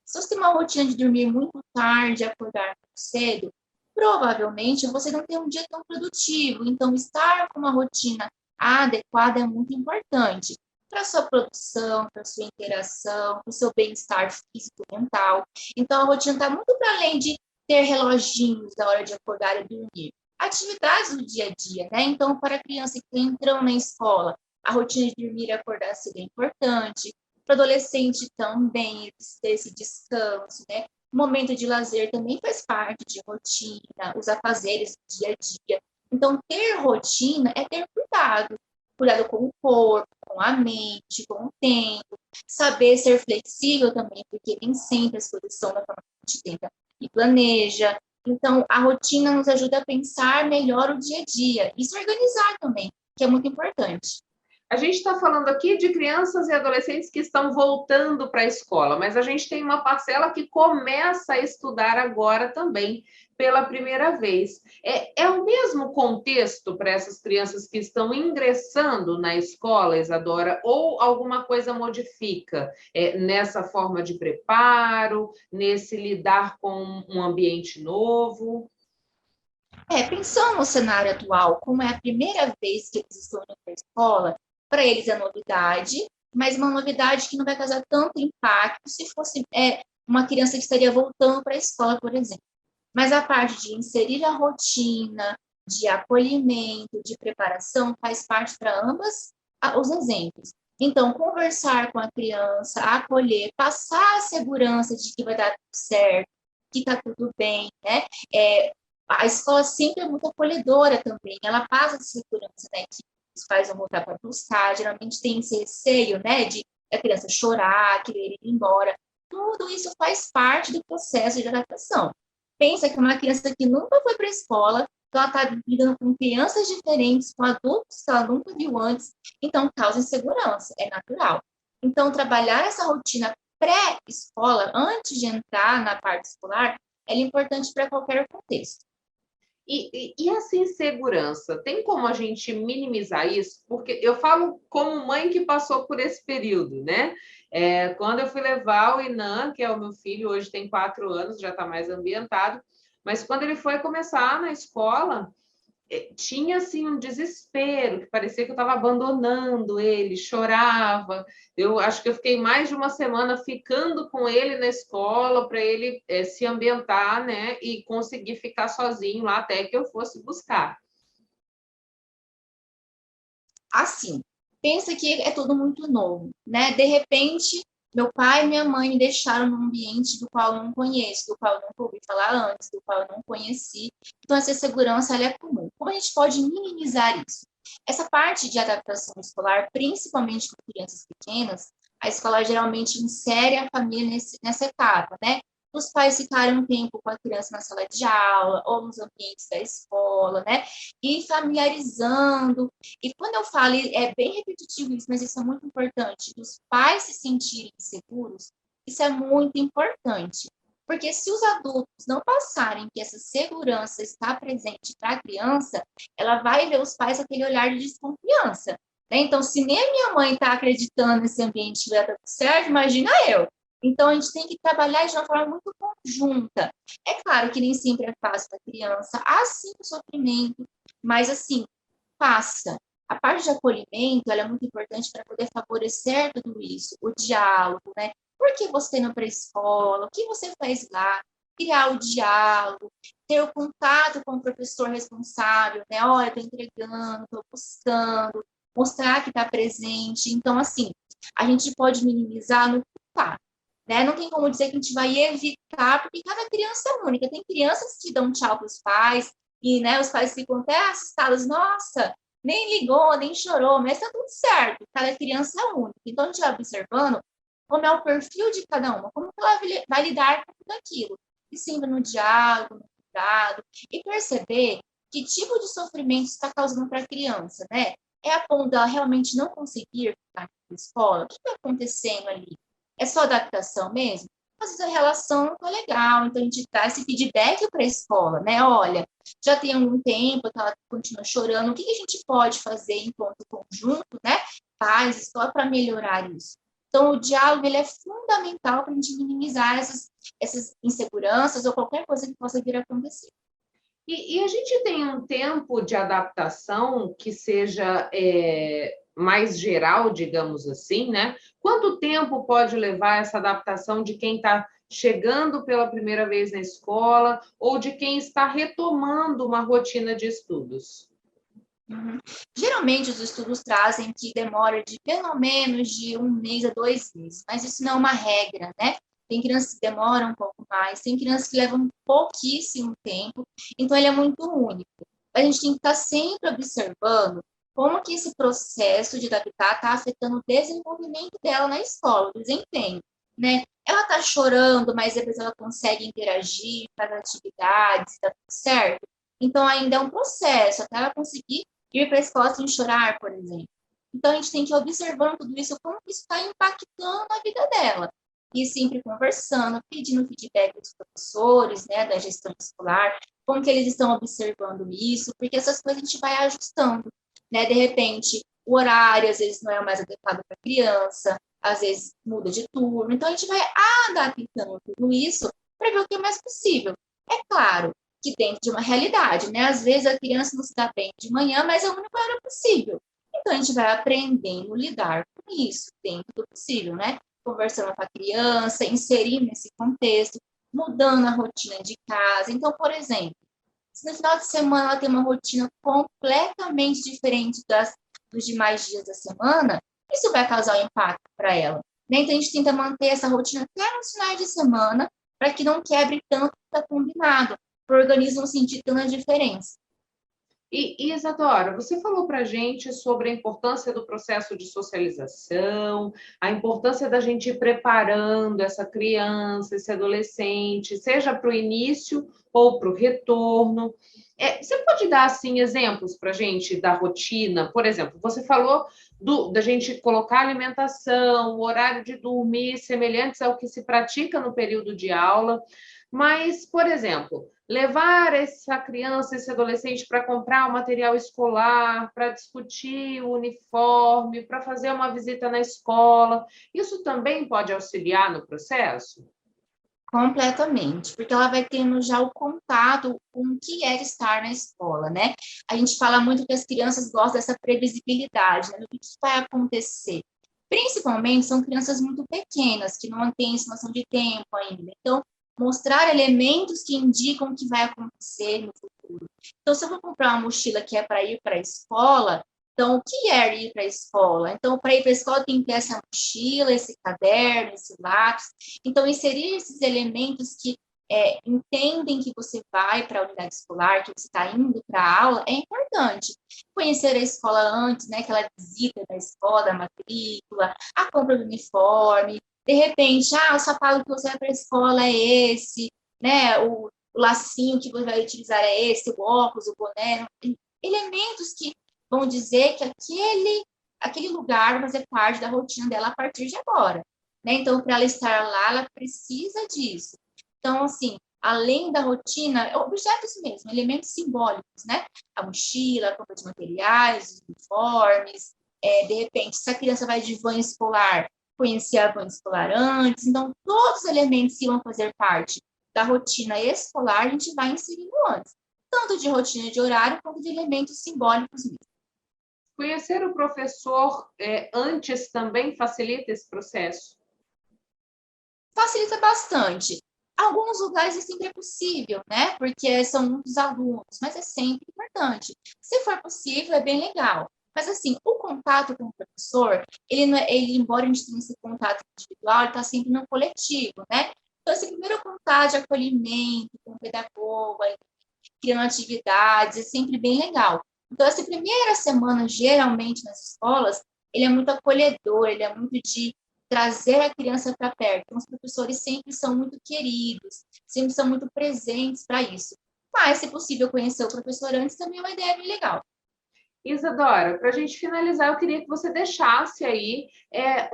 se você tem uma rotina de dormir muito tarde, acordar muito cedo, provavelmente você não tem um dia tão produtivo. Então, estar com uma rotina adequada é muito importante para a sua produção, para a sua interação, para o seu bem-estar físico e mental. Então, a rotina está muito para além de ter reloginhos da hora de acordar e dormir. Atividades do dia a dia, né? Então, para a criança que está entrando na escola, a rotina de dormir e acordar cedo é importante. Para o adolescente também, ter esse descanso, né? O momento de lazer também faz parte de rotina, os afazeres do dia a dia. Então, ter rotina é ter cuidado. Cuidado com o corpo, com a mente, com o tempo. Saber ser flexível também, porque nem sempre as coisas são da forma que a gente tenta e planeja. Então, a rotina nos ajuda a pensar melhor o dia a dia e se organizar também, que é muito importante. A gente está falando aqui de crianças e adolescentes que estão voltando para a escola, mas a gente tem uma parcela que começa a estudar agora também, pela primeira vez. É o mesmo contexto para essas crianças que estão ingressando na escola, Isadora, ou alguma coisa modifica nessa forma de preparo, nesse lidar com um ambiente novo? Pensando no cenário atual, como é a primeira vez que eles estão indo para a escola, para eles é novidade, mas uma novidade que não vai causar tanto impacto se fosse uma criança que estaria voltando para a escola, por exemplo. Mas a parte de inserir a rotina, de acolhimento, de preparação, faz parte para ambas os exemplos. Então, conversar com a criança, acolher, passar a segurança de que vai dar tudo certo, que está tudo bem, né? A escola sempre é muito acolhedora também, ela passa a segurança, né? Que os pais vão voltar para buscar, geralmente tem esse receio, né? De a criança chorar, querer ir embora. Tudo isso faz parte do processo de adaptação. Pensa que uma criança que nunca foi para a escola, ela está lidando com crianças diferentes, com adultos que ela nunca viu antes, então causa insegurança, é natural. Então, trabalhar essa rotina pré-escola, antes de entrar na parte escolar, é importante para qualquer contexto. E essa insegurança, tem como a gente minimizar isso? Porque eu falo como mãe que passou por esse período, né? Quando eu fui levar o Inan, que é o meu filho, hoje tem 4 anos, já está mais ambientado, mas quando ele foi começar na escola, tinha assim um desespero, que parecia que eu estava abandonando ele, chorava. Eu acho que eu fiquei mais de uma semana ficando com ele na escola para ele se ambientar, né, e conseguir ficar sozinho lá até que eu fosse buscar. Assim, pensa que é tudo muito novo, né? De repente, meu pai e minha mãe me deixaram num ambiente do qual eu não conheço, do qual eu nunca ouvi falar antes, do qual eu não conheci. Então, essa segurança ela é comum. Como a gente pode minimizar isso? Essa parte de adaptação escolar, principalmente com crianças pequenas, a escola geralmente insere a família nessa etapa, né? Os pais ficarem um tempo com a criança na sala de aula ou nos ambientes da escola, né? E familiarizando. E quando eu falo, é bem repetitivo isso, mas isso é muito importante, os pais se sentirem seguros, isso é muito importante. Porque se os adultos não passarem que essa segurança está presente para a criança, ela vai ver os pais com aquele olhar de desconfiança. Né? Então, se nem a minha mãe está acreditando nesse ambiente que vai dar tudo certo, imagina eu. Então, a gente tem que trabalhar de uma forma muito conjunta. É claro que nem sempre é fácil para a criança, há sim o sofrimento, mas assim, passa. A parte de acolhimento ela é muito importante para poder favorecer tudo isso, o diálogo, né? Por que você não para a escola? O que você faz lá? Criar o diálogo, ter o contato com o professor responsável, né? Olha, estou entregando, estou buscando, mostrar que está presente. Então, assim, a gente pode minimizar no contato. Né? Não tem como dizer que a gente vai evitar, porque cada criança é única. Tem crianças que dão tchau para os pais, e né, os pais ficam até assustados. Nossa, nem ligou, nem chorou, mas está tudo certo. Cada criança é única. Então, a gente vai observando como é o perfil de cada uma, como ela vai lidar com tudo aquilo. E sempre no diálogo, no cuidado, e perceber que tipo de sofrimento está causando para a criança, né? É a ponto dela realmente não conseguir ficar na escola? O que está acontecendo ali? É só adaptação mesmo? Às vezes a relação não está legal, então a gente dá esse feedback para a escola, né? Olha, já tem algum tempo que ela continua chorando, o que a gente pode fazer enquanto conjunto, né? Pais, escola, para melhorar isso. Então, o diálogo ele é fundamental para a gente minimizar essas inseguranças ou qualquer coisa que possa vir a acontecer. E a gente tem um tempo de adaptação que seja mais geral, digamos assim, né? Quanto tempo pode levar essa adaptação de quem está chegando pela primeira vez na escola ou de quem está retomando uma rotina de estudos? Uhum. Geralmente, os estudos trazem que demora de pelo menos de 1 mês a 2 meses, mas isso não é uma regra, né? Tem crianças que demoram um pouco mais, tem crianças que levam pouquíssimo tempo, então ele é muito único. A gente tem que estar sempre observando como que esse processo de adaptar está afetando o desenvolvimento dela na escola, o desempenho, né? Ela está chorando, mas depois ela consegue interagir, fazer atividades, está tudo certo? Então, ainda é um processo, até ela conseguir ir para a escola sem chorar, por exemplo. Então, a gente tem que ir observando tudo isso, como isso está impactando a vida dela. E sempre conversando, pedindo feedback dos professores, né, da gestão escolar, como que eles estão observando isso, porque essas coisas a gente vai ajustando, né? De repente, o horário, às vezes, não é o mais adequado para a criança, às vezes muda de turno, então a gente vai adaptando tudo isso para ver o que é mais possível. É claro que dentro de uma realidade, né? Às vezes a criança não se dá bem de manhã, mas é o único horário possível. Então a gente vai aprendendo a lidar com isso dentro do possível, né? Conversando com a criança, inserindo nesse contexto, mudando a rotina de casa. Então, por exemplo, Se no final de semana ela tem uma rotina completamente diferente dos demais dias da semana, isso vai causar um impacto para ela. Né? Então, a gente tenta manter essa rotina até nos finais de semana, para que não quebre tanto que está combinado, para o organismo não sentir tanta diferença. E Isadora, você falou para a gente sobre a importância do processo de socialização, a importância da gente ir preparando essa criança, esse adolescente, seja para o início ou para o retorno. Você pode dar, assim, exemplos para a gente da rotina? Por exemplo, você falou da gente colocar alimentação, o horário de dormir semelhantes ao que se pratica no período de aula, mas, por exemplo, levar essa criança, esse adolescente para comprar o material escolar, para discutir o uniforme, para fazer uma visita na escola, isso também pode auxiliar no processo? Completamente, porque ela vai tendo já o contato com o que é estar na escola, né? A gente fala muito que as crianças gostam dessa previsibilidade, né? Do que vai acontecer. Principalmente são crianças muito pequenas, que não têm essa noção de tempo ainda. Então, mostrar elementos que indicam o que vai acontecer no futuro. Então, se eu vou comprar uma mochila que é para ir para a escola, então, o que é ir para a escola? Então, para ir para a escola tem que ter essa mochila, esse caderno, esse lápis. Então, inserir esses elementos que entendem que você vai para a unidade escolar, que você está indo para a aula, é importante. Conhecer a escola antes, né, aquela visita da escola, da matrícula, a compra do uniforme. De repente, o sapato que você vai para a escola é esse, né, o lacinho que você vai utilizar é esse, o óculos, o boné. Elementos que vão dizer que aquele lugar vai fazer parte da rotina dela a partir de agora. Né? Então, para ela estar lá, ela precisa disso. Então, assim, além da rotina, objetos mesmo, elementos simbólicos, né? A mochila, a compra de materiais, os uniformes, de repente, se a criança vai de van escolar, conhecer a van escolar antes. Então, todos os elementos que vão fazer parte da rotina escolar, a gente vai inserindo antes. Tanto de rotina de horário, quanto de elementos simbólicos mesmo. Conhecer o professor antes também facilita esse processo? Facilita bastante. Alguns lugares isso sempre é possível, né? Porque são muitos alunos, mas é sempre importante. Se for possível, é bem legal. Mas, assim, o contato com o professor, embora a gente tenha esse contato individual, ele está sempre no coletivo, né? Então, esse primeiro contato de acolhimento com o pedagogo, criando atividades, é sempre bem legal. Então, essa primeira semana, geralmente, nas escolas, ele é muito acolhedor, ele é muito de trazer a criança para perto. Então, os professores sempre são muito queridos, sempre são muito presentes para isso. Mas, se possível, conhecer o professor antes também é uma ideia bem legal. Isadora, para a gente finalizar, eu queria que você deixasse aí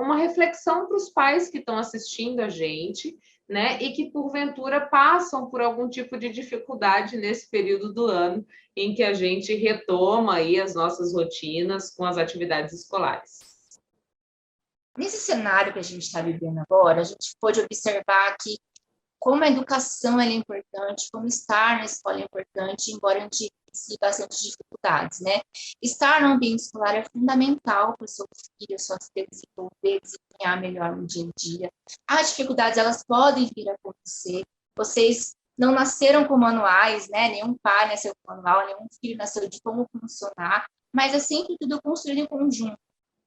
uma reflexão para os pais que estão assistindo a gente, né, e que, porventura, passam por algum tipo de dificuldade nesse período do ano em que a gente retoma aí as nossas rotinas com as atividades escolares. Nesse cenário que a gente está vivendo agora, a gente pode observar que como a educação é importante, como estar na escola é importante, embora a gente tenha bastante dificuldades, né? Estar no ambiente escolar é fundamental para o seu filho, só se desenvolver, desempenhar melhor no dia a dia. As dificuldades, elas podem vir a acontecer. Vocês não nasceram com manuais, né? Nenhum pai nasceu com manual, nenhum filho nasceu de como funcionar, mas é sempre tudo construído em conjunto.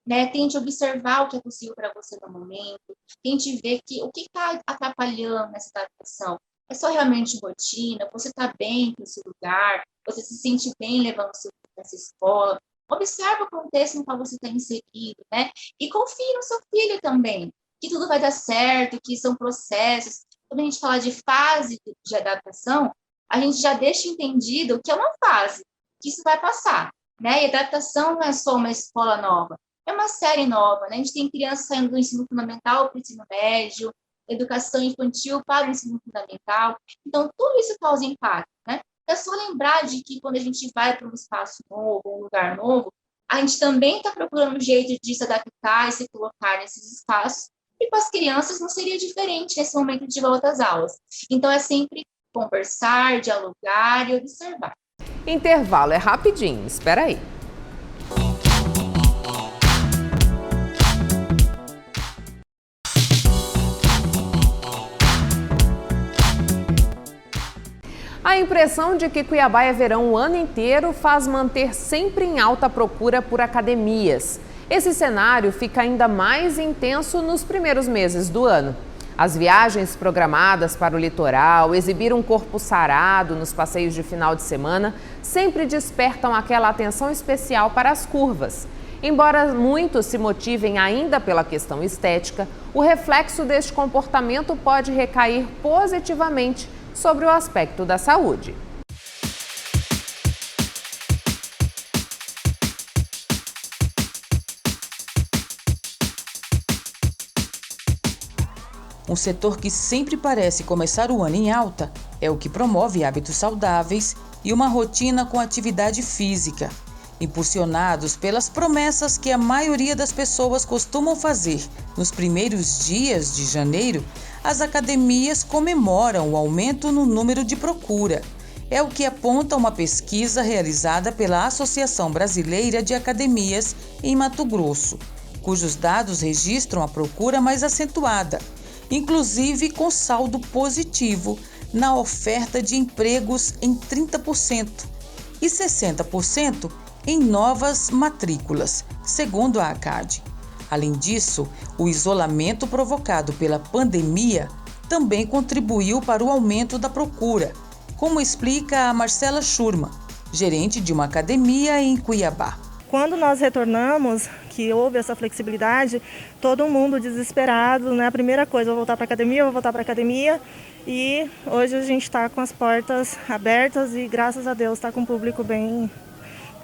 Né? Tente observar o que é possível para você no momento, tente ver o que está atrapalhando nessa adaptação. É só realmente rotina? Você está bem com esse lugar? Você se sente bem levando o seu filho nessa escola? Observe o contexto no qual você está inserido, né? E confie no seu filho também, que tudo vai dar certo, que são processos. Quando a gente fala de fase de adaptação, a gente já deixa entendido que é uma fase, que isso vai passar, né? E adaptação não é só uma escola nova, é uma série nova, né? A gente tem crianças saindo do ensino fundamental para o ensino médio, educação infantil para o ensino fundamental. Então, tudo isso causa impacto, né? É só lembrar de que quando a gente vai para um espaço novo, um lugar novo, a gente também está procurando um jeito de se adaptar e se colocar nesses espaços. E com as crianças não seria diferente nesse momento de volta às aulas. Então, é sempre conversar, dialogar e observar. Intervalo é rapidinho, espera aí. A A impressão de que Cuiabá é verão o ano inteiro faz manter sempre em alta a procura por academias. Esse cenário fica ainda mais intenso nos primeiros meses do ano. As viagens programadas para o litoral, exibir um corpo sarado nos passeios de final de semana, sempre despertam aquela atenção especial para as curvas. Embora muitos se motivem ainda pela questão estética, o reflexo deste comportamento pode recair positivamente sobre o aspecto da saúde. Um setor que sempre parece começar o ano em alta é o que promove hábitos saudáveis e uma rotina com atividade física, impulsionados pelas promessas que a maioria das pessoas costumam fazer nos primeiros dias de janeiro. As academias comemoram o aumento no número de procura. É o que aponta uma pesquisa realizada pela Associação Brasileira de Academias em Mato Grosso, cujos dados registram a procura mais acentuada, inclusive com saldo positivo na oferta de empregos em 30% e 60% em novas matrículas, segundo a ACAD. Além disso, o isolamento provocado pela pandemia também contribuiu para o aumento da procura, como explica a Marcela Schurman, gerente de uma academia em Cuiabá. Quando nós retornamos, que houve essa flexibilidade, todo mundo desesperado, né? A primeira coisa, vou voltar para a academia, e hoje a gente está com as portas abertas e graças a Deus está com o público bem,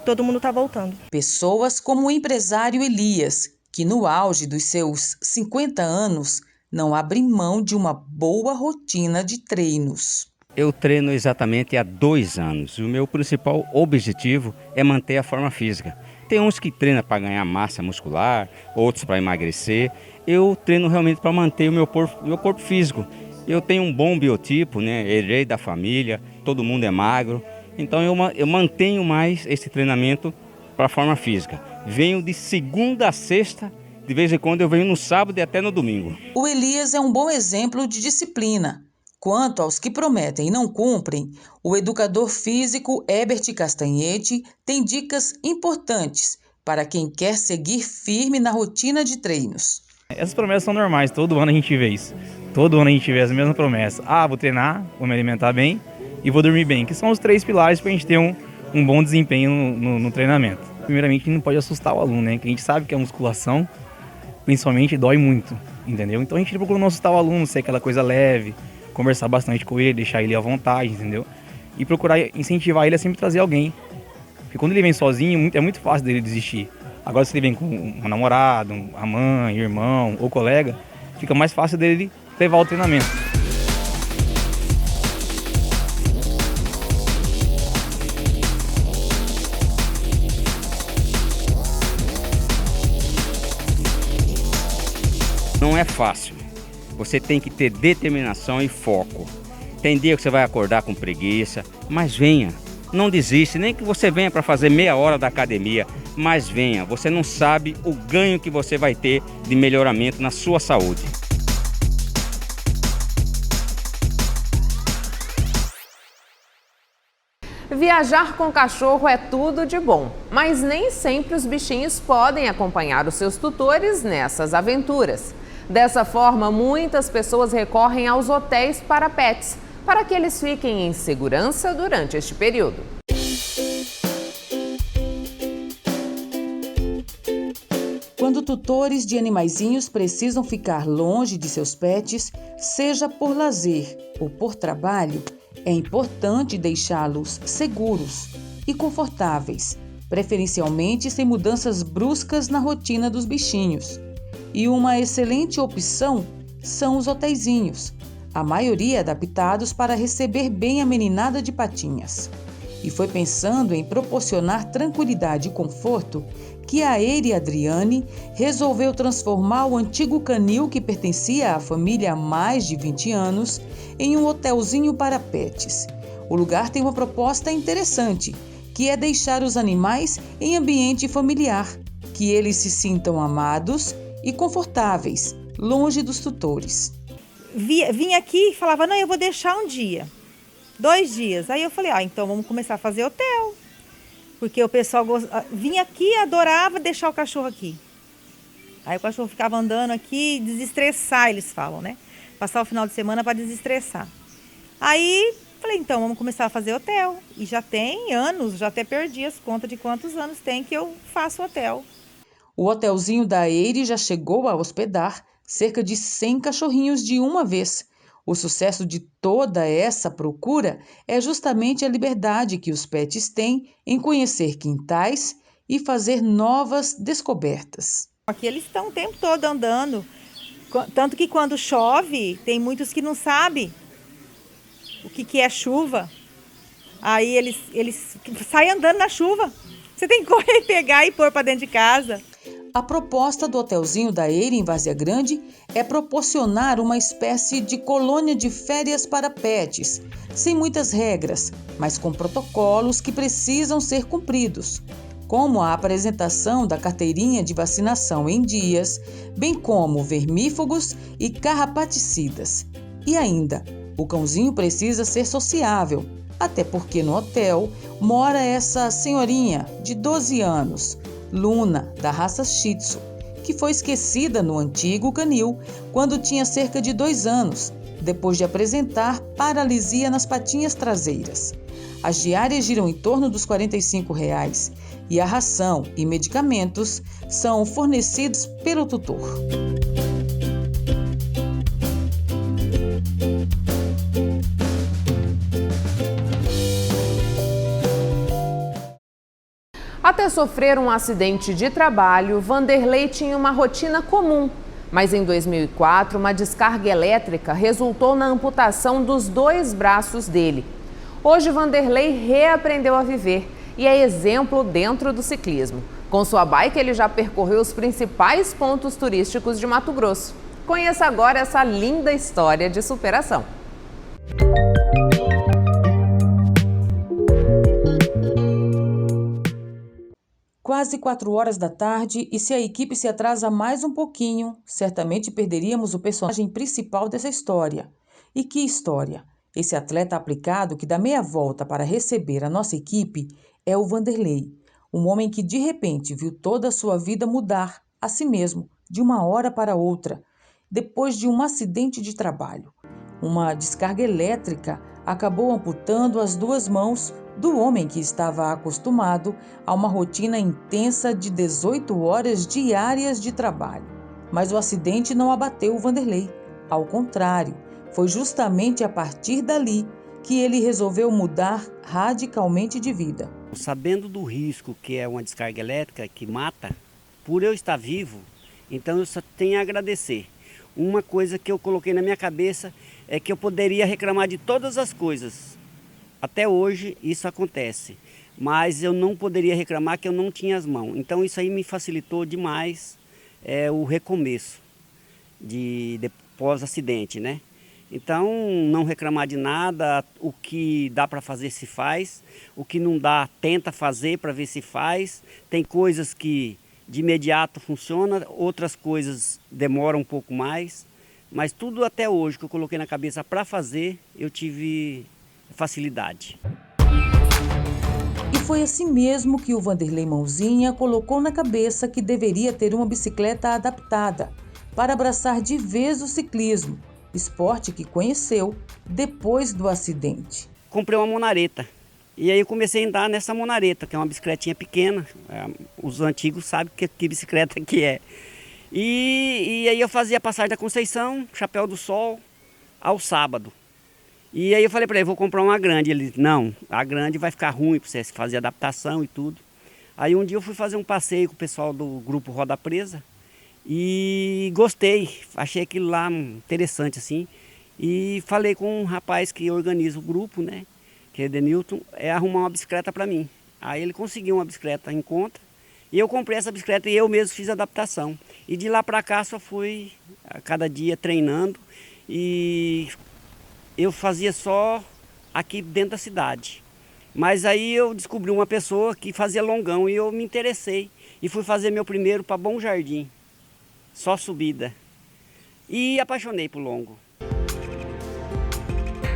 todo mundo está voltando. Pessoas como o empresário Elias, que no auge dos seus 50 anos não abre mão de uma boa rotina de treinos. Eu treino exatamente há 2 anos. O meu principal objetivo é manter a forma física. Tem uns que treinam para ganhar massa muscular, outros para emagrecer. Eu treino realmente para manter o meu corpo físico. Eu tenho um bom biotipo, né? Herdei da família, todo mundo é magro. Então eu mantenho mais esse treinamento para a forma física. Venho de segunda a sexta, de vez em quando eu venho no sábado e até no domingo. O Elias é um bom exemplo de disciplina. Quanto aos que prometem e não cumprem, o educador físico Herbert Castanhete tem dicas importantes para quem quer seguir firme na rotina de treinos. Essas promessas são normais, todo ano a gente vê isso. Todo ano a gente vê as mesmas promessas. Vou treinar, vou me alimentar bem e vou dormir bem, que são os 3 pilares para a gente ter um bom desempenho no treinamento. Primeiramente, a gente não pode assustar o aluno, né? Que a gente sabe que a musculação, principalmente, dói muito, entendeu? Então a gente procura não assustar o aluno, ser aquela coisa leve, conversar bastante com ele, deixar ele à vontade, entendeu? E procurar incentivar ele a sempre trazer alguém. Porque quando ele vem sozinho, é muito fácil dele desistir. Agora, se ele vem com um namorado, a mãe, irmão ou colega, fica mais fácil dele levar o treinamento. Não é fácil. Você tem que ter determinação e foco. Tem dia que você vai acordar com preguiça, mas venha. Não desiste, nem que você venha para fazer meia hora da academia, mas venha. Você não sabe o ganho que você vai ter de melhoramento na sua saúde. Viajar com cachorro é tudo de bom, mas nem sempre os bichinhos podem acompanhar os seus tutores nessas aventuras. Dessa forma, muitas pessoas recorrem aos hotéis para pets, para que eles fiquem em segurança durante este período. Quando tutores de animaizinhos precisam ficar longe de seus pets, seja por lazer ou por trabalho, é importante deixá-los seguros e confortáveis, preferencialmente sem mudanças bruscas na rotina dos bichinhos. E uma excelente opção são os hotéisinhos, a maioria adaptados para receber bem a meninada de patinhas. E foi pensando em proporcionar tranquilidade e conforto que a Eire Adriane resolveu transformar o antigo canil que pertencia à família há mais de 20 anos em um hotelzinho para pets. O lugar tem uma proposta interessante, que é deixar os animais em ambiente familiar, que eles se sintam amados e confortáveis, longe dos tutores. Vinha aqui e falava, não, eu vou deixar um dia. 2 dias. Aí eu falei, então vamos começar a fazer hotel. Porque o pessoal vinha aqui e adorava deixar o cachorro aqui. Aí o cachorro ficava andando aqui, desestressar, eles falam, né? Passar o final de semana para desestressar. Aí falei, então vamos começar a fazer hotel. E já tem anos, já até perdi as contas de quantos anos tem que eu faço hotel. O hotelzinho da Eire já chegou a hospedar cerca de 100 cachorrinhos de uma vez. O sucesso de toda essa procura é justamente a liberdade que os pets têm em conhecer quintais e fazer novas descobertas. Aqui eles estão o tempo todo andando, tanto que quando chove, tem muitos que não sabem o que é chuva. Aí eles saem andando na chuva. Você tem que correr, pegar e pôr para dentro de casa. A proposta do hotelzinho da Eire em Várzea Grande é proporcionar uma espécie de colônia de férias para pets, sem muitas regras, mas com protocolos que precisam ser cumpridos, como a apresentação da carteirinha de vacinação em dias, bem como vermífugos e carrapaticidas. E ainda, o cãozinho precisa ser sociável, até porque no hotel mora essa senhorinha de 12 anos, Luna, da raça Shih Tzu, que foi esquecida no antigo canil quando tinha cerca de 2 anos, depois de apresentar paralisia nas patinhas traseiras. As diárias giram em torno dos R$ 45 e a ração e medicamentos são fornecidos pelo tutor. Até sofrer um acidente de trabalho, Vanderlei tinha uma rotina comum. Mas em 2004, uma descarga elétrica resultou na amputação dos 2 braços dele. Hoje, Vanderlei reaprendeu a viver e é exemplo dentro do ciclismo. Com sua bike, ele já percorreu os principais pontos turísticos de Mato Grosso. Conheça agora essa linda história de superação. Quase 4 horas da tarde, e se a equipe se atrasa mais um pouquinho, certamente perderíamos o personagem principal dessa história. E que história! Esse atleta aplicado que dá meia volta para receber a nossa equipe é o Vanderlei, um homem que de repente viu toda a sua vida mudar a si mesmo, de uma hora para outra, depois de um acidente de trabalho. Uma descarga elétrica acabou amputando as 2 mãos do homem que estava acostumado a uma rotina intensa de 18 horas diárias de trabalho. Mas o acidente não abateu o Vanderlei. Ao contrário, foi justamente a partir dali que ele resolveu mudar radicalmente de vida. Sabendo do risco que é uma descarga elétrica que mata, por eu estar vivo, então eu só tenho a agradecer. Uma coisa que eu coloquei na minha cabeça é que eu poderia reclamar de todas as coisas. Até hoje isso acontece, mas eu não poderia reclamar que eu não tinha as mãos. Então isso aí me facilitou demais o recomeço de pós-acidente, né? Então não reclamar de nada, o que dá para fazer se faz, o que não dá tenta fazer para ver se faz. Tem coisas que de imediato funciona, outras coisas demoram um pouco mais, mas tudo até hoje que eu coloquei na cabeça para fazer, eu tive facilidade. E foi assim mesmo que o Vanderlei Mãozinha colocou na cabeça que deveria ter uma bicicleta adaptada para abraçar de vez o ciclismo, esporte que conheceu depois do acidente. Comprei uma monareta e aí eu comecei a andar nessa monareta, que é uma bicicletinha pequena, os antigos sabem que bicicleta que é. E aí eu fazia a passagem da Conceição, Chapéu do Sol, ao sábado. E aí eu falei para ele, vou comprar uma grande. Ele disse, não, a grande vai ficar ruim para você fazer adaptação e tudo. Aí um dia eu fui fazer um passeio com o pessoal do grupo Roda Presa e gostei, achei aquilo lá interessante assim. E falei com um rapaz que organiza o grupo, né, que é Denilton, arrumar uma bicicleta para mim. Aí ele conseguiu uma bicicleta em conta e eu comprei essa bicicleta e eu mesmo fiz a adaptação. E de lá para cá só fui a cada dia treinando e eu fazia só aqui dentro da cidade. Mas aí eu descobri uma pessoa que fazia longão e eu me interessei. E fui fazer meu primeiro para Bom Jardim. Só subida. E apaixonei por longo.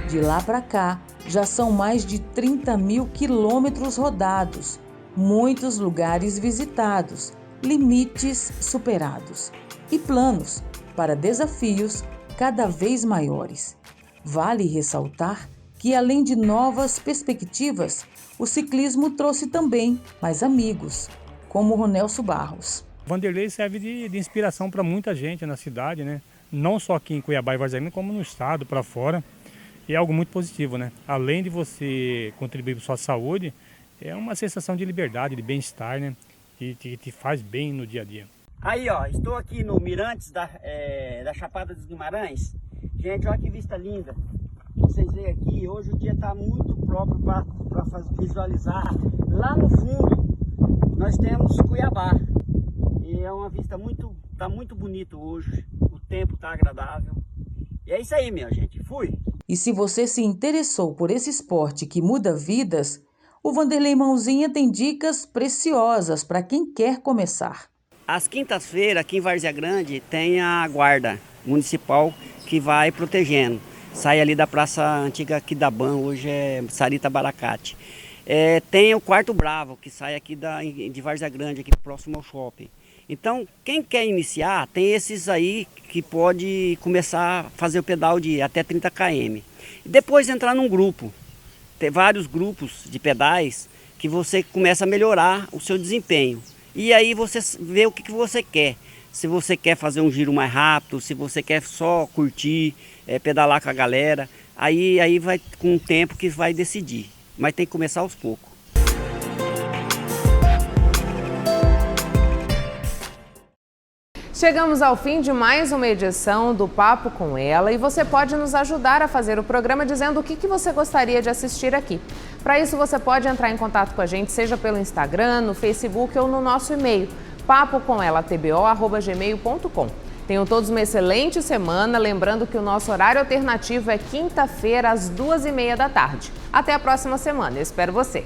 De lá para cá, Já são mais de 30 mil quilômetros rodados, muitos lugares visitados, limites superados e planos para desafios cada vez maiores. Vale ressaltar que, além de novas perspectivas, o ciclismo trouxe também mais amigos, como o Ronelso Barros. Vanderlei serve de inspiração para muita gente na cidade, né? Não só aqui em Cuiabá e Várzea Grande, como no estado, para fora. E é algo muito positivo, né? Além de você contribuir para a sua saúde, é uma sensação de liberdade, de bem-estar, né? Que te faz bem no dia a dia. Aí, ó, estou aqui no Mirantes da Chapada dos Guimarães. Gente, olha que vista linda. Vocês veem aqui, hoje o dia está muito próprio para visualizar. Lá no fundo, nós temos Cuiabá. E é uma vista tá muito bonito hoje. O tempo está agradável. E é isso aí, minha gente. Fui! E se você se interessou por esse esporte que muda vidas, o Vanderlei Mãozinha tem dicas preciosas para quem quer começar. Às quintas-feiras, aqui em Várzea Grande, tem a guarda municipal que vai protegendo. Sai ali da Praça Antiga Quidaban, hoje é Sarita Baracate. Tem o Quarto Bravo, que sai aqui de Várzea Grande, aqui próximo ao shopping. Então, quem quer iniciar, tem esses aí que pode começar a fazer o pedal de até 30 km. E depois entrar num grupo. Tem vários grupos de pedais que você começa a melhorar o seu desempenho. E aí você vê o que você quer. Se você quer fazer um giro mais rápido, se você quer só curtir, pedalar com a galera, aí vai com o tempo que vai decidir. Mas tem que começar aos poucos. Chegamos ao fim de mais uma edição do Papo com Ela e você pode nos ajudar a fazer o programa dizendo o que você gostaria de assistir aqui. Para isso você pode entrar em contato com a gente, seja pelo Instagram, no Facebook ou no nosso e-mail, papocomelatbo@gmail.com. Tenham todos uma excelente semana, lembrando que o nosso horário alternativo é quinta-feira às 2h30 da tarde. Até a próxima semana, eu espero você!